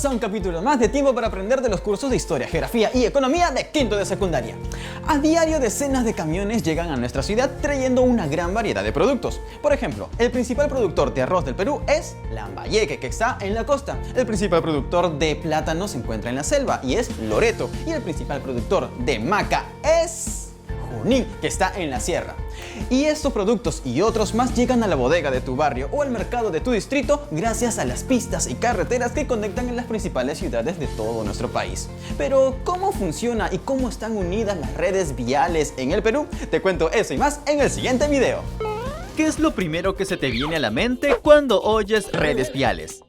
bienvenidos a un capítulo más de Tiempo para Aprender de los cursos de Historia, Geografía y Economía de quinto de secundaria. A diario decenas de camiones llegan a nuestra ciudad trayendo una gran variedad de productos. Por ejemplo, el principal productor de arroz del Perú es Lambayeque, que está en la costa. El principal productor de plátano se encuentra en la selva y es Loreto. Y el principal productor de maca es Junín, que está en la sierra. Y estos productos y otros más llegan a la bodega de tu barrio o al mercado de tu distrito gracias a las pistas y carreteras que conectan en las principales ciudades de todo nuestro país. Pero, ¿cómo funciona y cómo están unidas las redes viales en el Perú? Te cuento eso y más en el siguiente video. ¿Qué es lo primero que se te viene a la mente cuando oyes redes viales?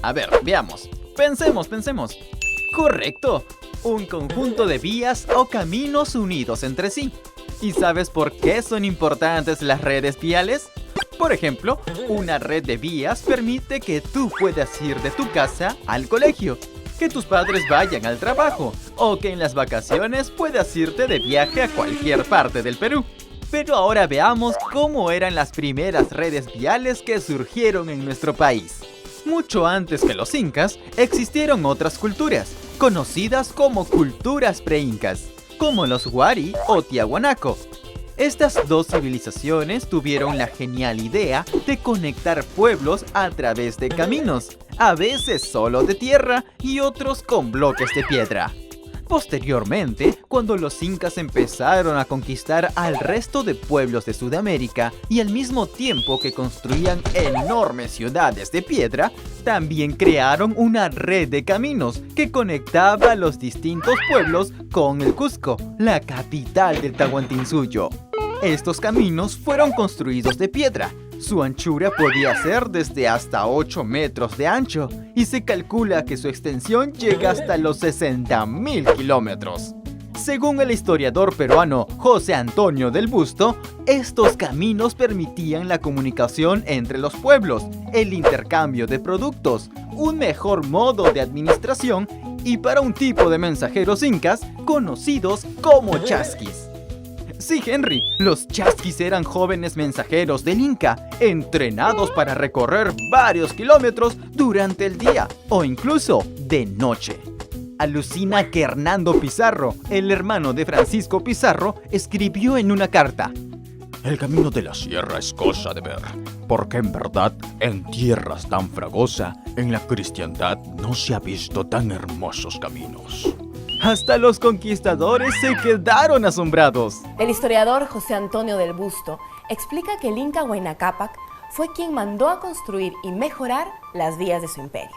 A ver, veamos. Pensemos. Correcto. Un conjunto de vías o caminos unidos entre sí. ¿Y sabes por qué son importantes las redes viales? Por ejemplo, una red de vías permite que tú puedas ir de tu casa al colegio, que tus padres vayan al trabajo o que en las vacaciones puedas irte de viaje a cualquier parte del Perú. Pero ahora veamos cómo eran las primeras redes viales que surgieron en nuestro país. Mucho antes que los incas, existieron otras culturas, conocidas como culturas pre-incas, como los Wari o Tiahuanaco. Estas dos civilizaciones tuvieron la genial idea de conectar pueblos a través de caminos, a veces solo de tierra y otros con bloques de piedra. Posteriormente, cuando los incas empezaron a conquistar al resto de pueblos de Sudamérica y al mismo tiempo que construían enormes ciudades de piedra, también crearon una red de caminos que conectaba a los distintos pueblos con el Cusco, la capital del Tahuantinsuyo. Estos caminos fueron construidos de piedra. Su anchura podía ser desde hasta 8 metros de ancho y se calcula que su extensión llega hasta los 60.000 kilómetros. Según el historiador peruano José Antonio del Busto, estos caminos permitían la comunicación entre los pueblos, el intercambio de productos, un mejor modo de administración y para un tipo de mensajeros incas conocidos como chasquis. Sí, Henry, los chasquis eran jóvenes mensajeros del Inca, entrenados para recorrer varios kilómetros durante el día o incluso de noche. Alucina que Hernando Pizarro, el hermano de Francisco Pizarro, escribió en una carta: el camino de la sierra es cosa de ver, porque en verdad, en tierras tan fragosa, en la cristiandad no se ha visto tan hermosos caminos. Hasta los conquistadores se quedaron asombrados. El historiador José Antonio del Busto explica que el Inca Huayna Cápac fue quien mandó a construir y mejorar las vías de su imperio.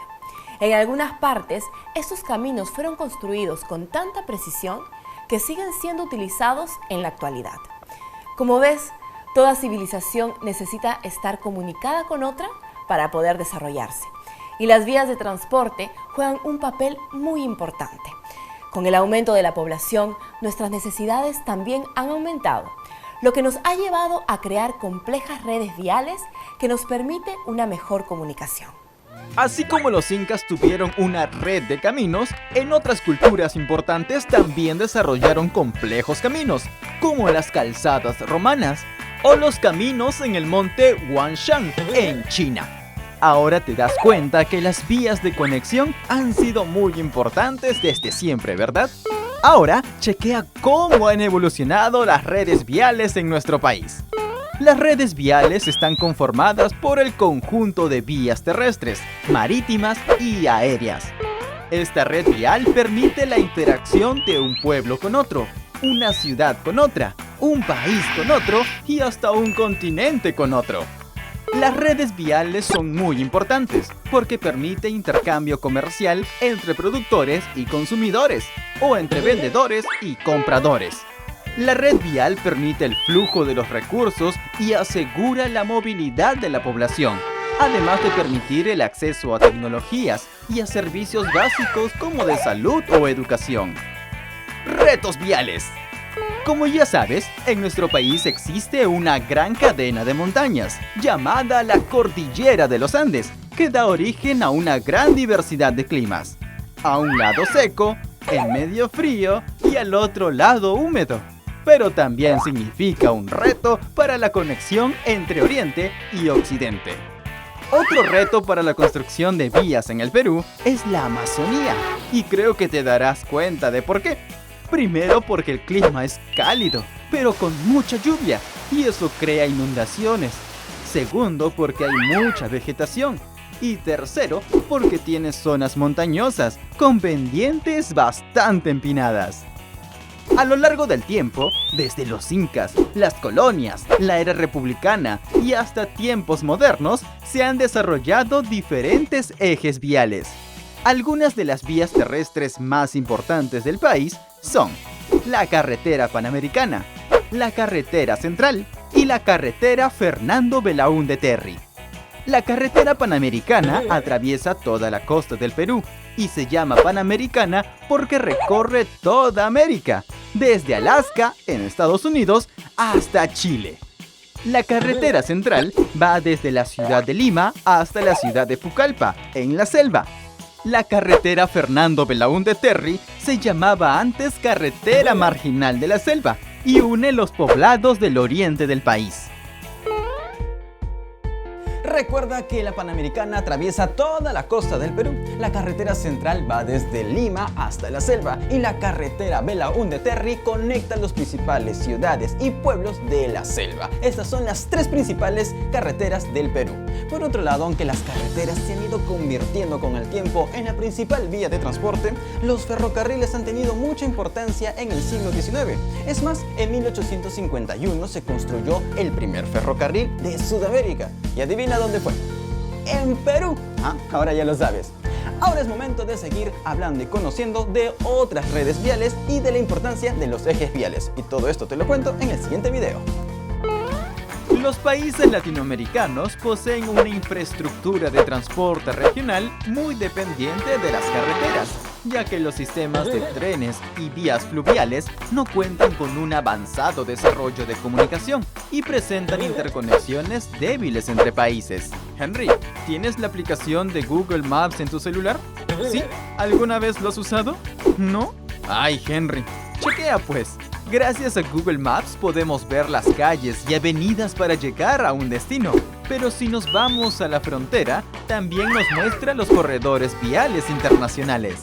En algunas partes, estos caminos fueron construidos con tanta precisión que siguen siendo utilizados en la actualidad. Como ves, toda civilización necesita estar comunicada con otra para poder desarrollarse. Y las vías de transporte juegan un papel muy importante. Con el aumento de la población, nuestras necesidades también han aumentado, lo que nos ha llevado a crear complejas redes viales que nos permite una mejor comunicación. Así como los incas tuvieron una red de caminos, en otras culturas importantes también desarrollaron complejos caminos, como las calzadas romanas o los caminos en el monte Huangshan, en China. Ahora te das cuenta que las vías de conexión han sido muy importantes desde siempre, ¿verdad? Ahora, chequea cómo han evolucionado las redes viales en nuestro país. Las redes viales están conformadas por el conjunto de vías terrestres, marítimas y aéreas. Esta red vial permite la interacción de un pueblo con otro, una ciudad con otra, un país con otro y hasta un continente con otro. Las redes viales son muy importantes porque permite intercambio comercial entre productores y consumidores o entre vendedores y compradores. La red vial permite el flujo de los recursos y asegura la movilidad de la población, además de permitir el acceso a tecnologías y a servicios básicos como de salud o educación. Retos viales. Como ya sabes, en nuestro país existe una gran cadena de montañas, llamada la Cordillera de los Andes, que da origen a una gran diversidad de climas. A un lado seco, en medio frío y al otro lado húmedo. Pero también significa un reto para la conexión entre Oriente y Occidente. Otro reto para la construcción de vías en el Perú es la Amazonía, y creo que te darás cuenta de por qué. Primero porque el clima es cálido, pero con mucha lluvia, y eso crea inundaciones. Segundo porque hay mucha vegetación. Y tercero porque tiene zonas montañosas, con pendientes bastante empinadas. A lo largo del tiempo, desde los incas, las colonias, la era republicana y hasta tiempos modernos, se han desarrollado diferentes ejes viales. Algunas de las vías terrestres más importantes del país son la carretera Panamericana, la carretera Central y la carretera Fernando Belaúnde Terry. La carretera Panamericana atraviesa toda la costa del Perú y se llama Panamericana porque recorre toda América, desde Alaska, en Estados Unidos, hasta Chile. La carretera Central va desde la ciudad de Lima hasta la ciudad de Pucallpa, en la selva. La carretera Fernando Belaúnde Terry se llamaba antes Carretera Marginal de la Selva y une los poblados del oriente del país. Recuerda que la Panamericana atraviesa toda la costa del Perú. La carretera central va desde Lima hasta la selva y la carretera Belaúnde Terry conecta las principales ciudades y pueblos de la selva. Estas son las tres principales carreteras del Perú. Por otro lado, aunque las carreteras se han ido convirtiendo con el tiempo en la principal vía de transporte, los ferrocarriles han tenido mucha importancia en el siglo XIX. Es más, en 1851 se construyó el primer ferrocarril de Sudamérica. Y adivina dónde fue. En Perú. Ahora ya lo sabes. Ahora es momento de seguir hablando y conociendo de otras redes viales y de la importancia de los ejes viales. Y todo esto te lo cuento en el siguiente video. Los países latinoamericanos poseen una infraestructura de transporte regional muy dependiente de las carreteras, ya que los sistemas de trenes y vías fluviales no cuentan con un avanzado desarrollo de comunicación y presentan interconexiones débiles entre países. Henry, ¿tienes la aplicación de Google Maps en tu celular? ¿Sí? ¿Alguna vez lo has usado? ¿No? Ay, Henry, chequea pues. Gracias a Google Maps podemos ver las calles y avenidas para llegar a un destino. Pero si nos vamos a la frontera, también nos muestra los corredores viales internacionales.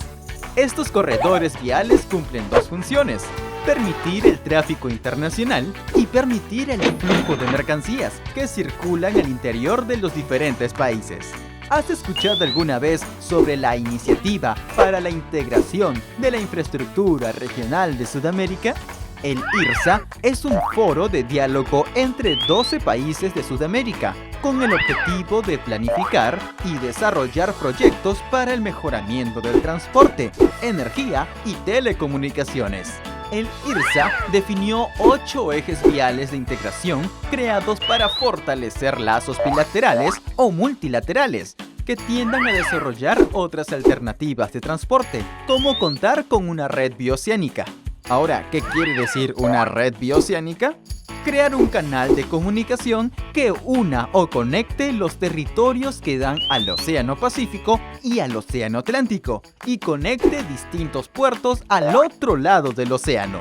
Estos corredores viales cumplen dos funciones: permitir el tráfico internacional y permitir el flujo de mercancías que circulan al interior de los diferentes países. ¿Has escuchado alguna vez sobre la Iniciativa para la Integración de la Infraestructura Regional de Sudamérica? El IRSA es un foro de diálogo entre 12 países de Sudamérica, con el objetivo de planificar y desarrollar proyectos para el mejoramiento del transporte, energía y telecomunicaciones. El IRSA definió 8 ejes viales de integración creados para fortalecer lazos bilaterales o multilaterales que tiendan a desarrollar otras alternativas de transporte, como contar con una red bioceánica. Ahora, ¿qué quiere decir una red bioceánica? Crear un canal de comunicación que una o conecte los territorios que dan al Océano Pacífico y al Océano Atlántico y conecte distintos puertos al otro lado del océano,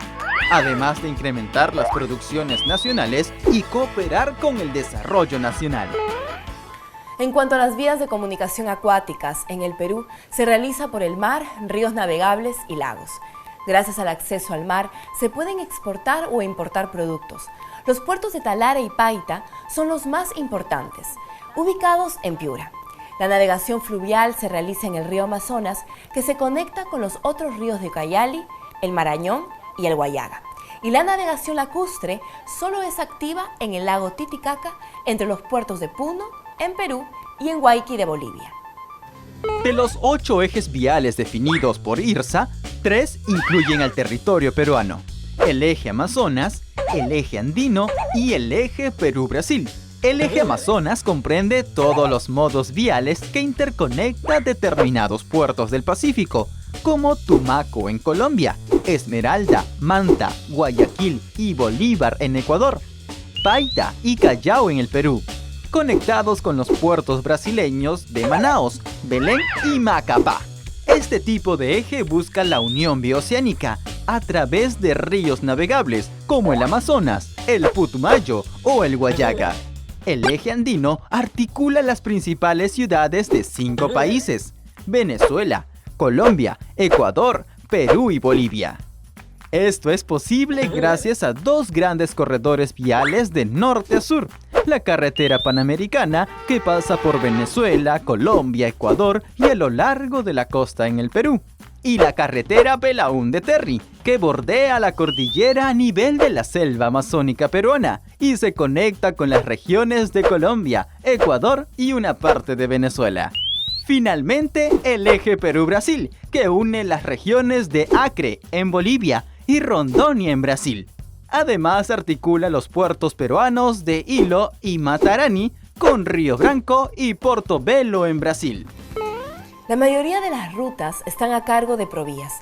además de incrementar las producciones nacionales y cooperar con el desarrollo nacional. En cuanto a las vías de comunicación acuáticas, en el Perú se realiza por el mar, ríos navegables y lagos. Gracias al acceso al mar, se pueden exportar o importar productos. Los puertos de Talara y Paita son los más importantes, ubicados en Piura. La navegación fluvial se realiza en el río Amazonas, que se conecta con los otros ríos de Ucayali, el Marañón y el Guayaga. Y la navegación lacustre solo es activa en el lago Titicaca, entre los puertos de Puno, en Perú, y en Huayqui de Bolivia. De los 8 ejes viales definidos por IRSA, 3 incluyen al territorio peruano: el eje Amazonas, el eje andino y el eje Perú-Brasil. El eje Amazonas comprende todos los modos viales que interconecta determinados puertos del Pacífico, como Tumaco en Colombia, Esmeralda, Manta, Guayaquil y Bolívar en Ecuador, Paita y Callao en el Perú, conectados con los puertos brasileños de Manaos, Belén y Macapá. Este tipo de eje busca la unión bioceánica a través de ríos navegables como el Amazonas, el Putumayo o el Guayaga. El eje andino articula las principales ciudades de 5 países: Venezuela, Colombia, Ecuador, Perú y Bolivia. Esto es posible gracias a 2 grandes corredores viales de norte a sur: la carretera panamericana, que pasa por Venezuela, Colombia, Ecuador y a lo largo de la costa en el Perú, y la carretera Belaúnde-Terry, que bordea la cordillera a nivel de la selva amazónica peruana y se conecta con las regiones de Colombia, Ecuador y una parte de Venezuela. Finalmente, el eje Perú-Brasil, que une las regiones de Acre, en Bolivia, y Rondônia, en Brasil. Además, articula los puertos peruanos de Ilo y Matarani con Río Branco y Portobelo, en Brasil. La mayoría de las rutas están a cargo de Provías,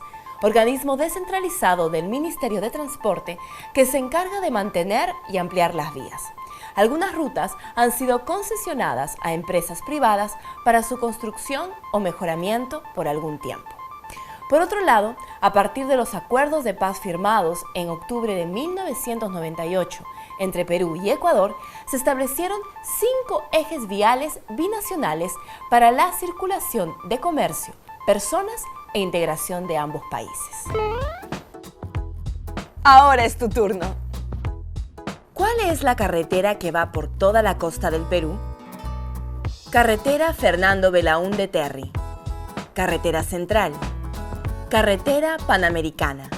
organismo descentralizado del Ministerio de Transporte que se encarga de mantener y ampliar las vías. Algunas rutas han sido concesionadas a empresas privadas para su construcción o mejoramiento por algún tiempo. Por otro lado, a partir de los acuerdos de paz firmados en octubre de 1998 entre Perú y Ecuador, se establecieron 5 ejes viales binacionales para la circulación de comercio, personas e integración de ambos países. Ahora es tu turno. ¿Cuál es la carretera que va por toda la costa del Perú? Carretera Fernando Belaúnde-Terry. Carretera Central. Carretera Panamericana.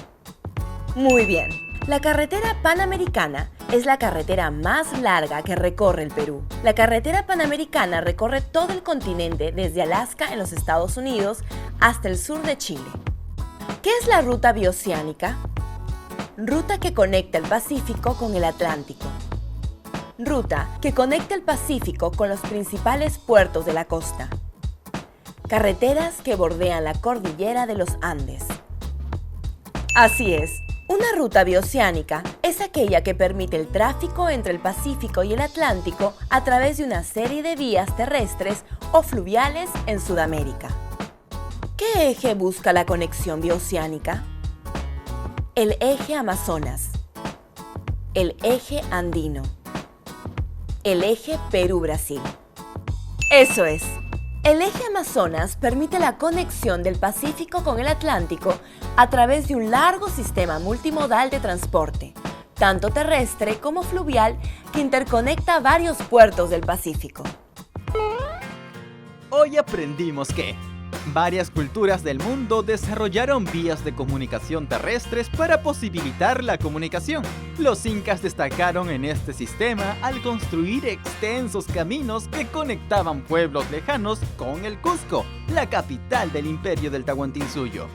Muy bien. La carretera Panamericana es la carretera más larga que recorre el Perú. La carretera Panamericana recorre todo el continente desde Alaska en los Estados Unidos hasta el sur de Chile. ¿Qué es la ruta bioceánica? Ruta que conecta el Pacífico con el Atlántico. Ruta que conecta el Pacífico con los principales puertos de la costa. Carreteras que bordean la cordillera de los Andes. Así es, una ruta bioceánica es aquella que permite el tráfico entre el Pacífico y el Atlántico a través de una serie de vías terrestres o fluviales en Sudamérica. ¿Qué eje busca la conexión bioceánica? El eje Amazonas, el eje andino, el eje Perú-Brasil. Eso es. El eje Amazonas permite la conexión del Pacífico con el Atlántico a través de un largo sistema multimodal de transporte, tanto terrestre como fluvial, que interconecta varios puertos del Pacífico. Hoy aprendimos que varias culturas del mundo desarrollaron vías de comunicación terrestres para posibilitar la comunicación. Los incas destacaron en este sistema al construir extensos caminos que conectaban pueblos lejanos con el Cusco, la capital del imperio del Tahuantinsuyo.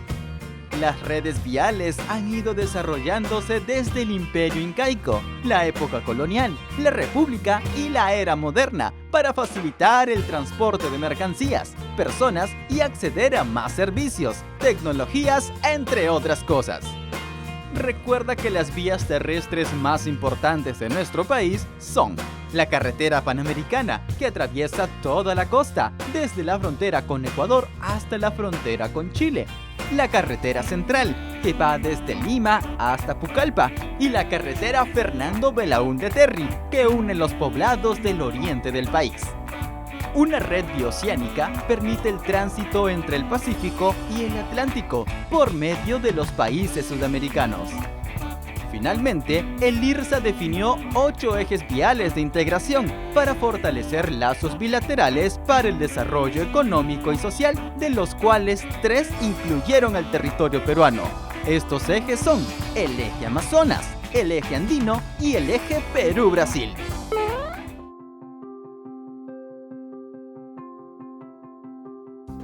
Las redes viales han ido desarrollándose desde el imperio incaico, la época colonial, la república y la era moderna para facilitar el transporte de mercancías, personas y acceder a más servicios, tecnologías, entre otras cosas. Recuerda que las vías terrestres más importantes de nuestro país son la carretera Panamericana, que atraviesa toda la costa, desde la frontera con Ecuador hasta la frontera con Chile; la carretera Central, que va desde Lima hasta Pucallpa; y la carretera Fernando Belaúnde-Terry, que une los poblados del oriente del país. Una red bioceánica permite el tránsito entre el Pacífico y el Atlántico por medio de los países sudamericanos. Finalmente, el IRSA definió 8 ejes viales de integración para fortalecer lazos bilaterales para el desarrollo económico y social, de los cuales 3 incluyeron al territorio peruano. Estos ejes son el eje Amazonas, el eje andino y el eje Perú-Brasil.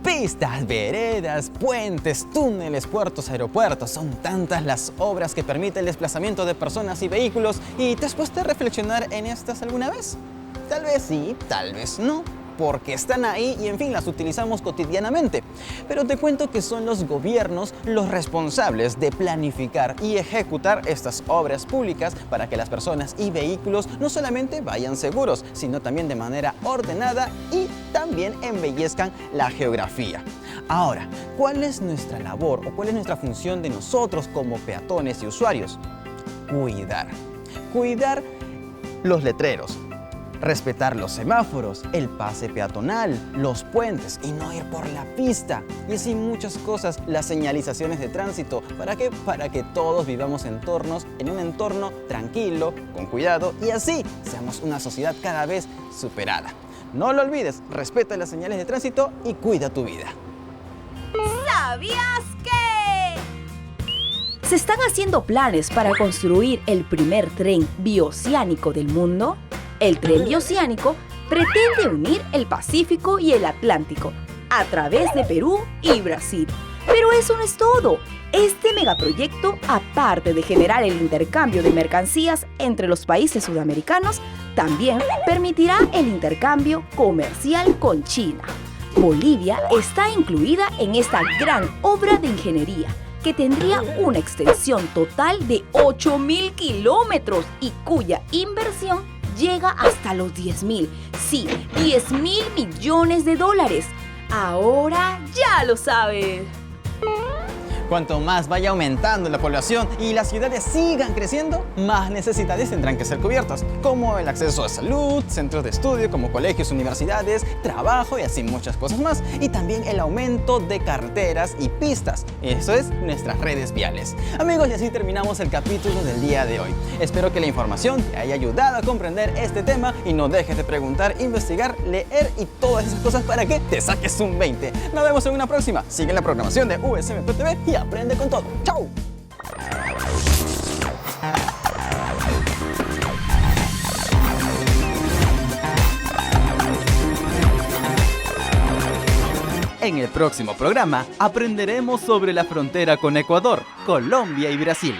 Pistas, veredas, puentes, túneles, puertos, aeropuertos. Son tantas las obras que permiten el desplazamiento de personas y vehículos. ¿Y te has puesto a reflexionar en estas alguna vez? Tal vez sí, tal vez no, porque están ahí y en fin las utilizamos cotidianamente. Pero te cuento que son los gobiernos los responsables de planificar y ejecutar estas obras públicas para que las personas y vehículos no solamente vayan seguros, sino también de manera ordenada y también embellezcan la geografía. Ahora, ¿cuál es nuestra labor o cuál es nuestra función de nosotros como peatones y usuarios? Cuidar los letreros, respetar los semáforos, el pase peatonal, los puentes y no ir por la pista. Y así muchas cosas, las señalizaciones de tránsito. ¿Para qué? Para que todos vivamos en un entorno tranquilo, con cuidado y así seamos una sociedad cada vez superada. No lo olvides, respeta las señales de tránsito y cuida tu vida. ¿Sabías que? ¿Se están haciendo planes para construir el primer tren bioceánico del mundo? El tren bioceánico pretende unir el Pacífico y el Atlántico a través de Perú y Brasil. Pero eso no es todo. Este megaproyecto, aparte de generar el intercambio de mercancías entre los países sudamericanos, también permitirá el intercambio comercial con China. Bolivia está incluida en esta gran obra de ingeniería que tendría una extensión total de 8.000 kilómetros y cuya inversión llega hasta los 10.000, sí, 10.000 millones de dólares. Ahora ya lo sabes. Cuanto más vaya aumentando la población y las ciudades sigan creciendo, más necesidades tendrán que ser cubiertas, como el acceso a salud, centros de estudio como colegios, universidades, trabajo y así muchas cosas más. Y también el aumento de carreteras y pistas. Eso es nuestras redes viales. Amigos, y así terminamos el capítulo del día de hoy. Espero que la información te haya ayudado a comprender este tema y no dejes de preguntar, investigar, leer y todas esas cosas para que te saques un 20. Nos vemos en una próxima. Sigue la programación de USMP TV y aprende con todo. ¡Chao! En el próximo programa aprenderemos sobre la frontera con Ecuador, Colombia y Brasil.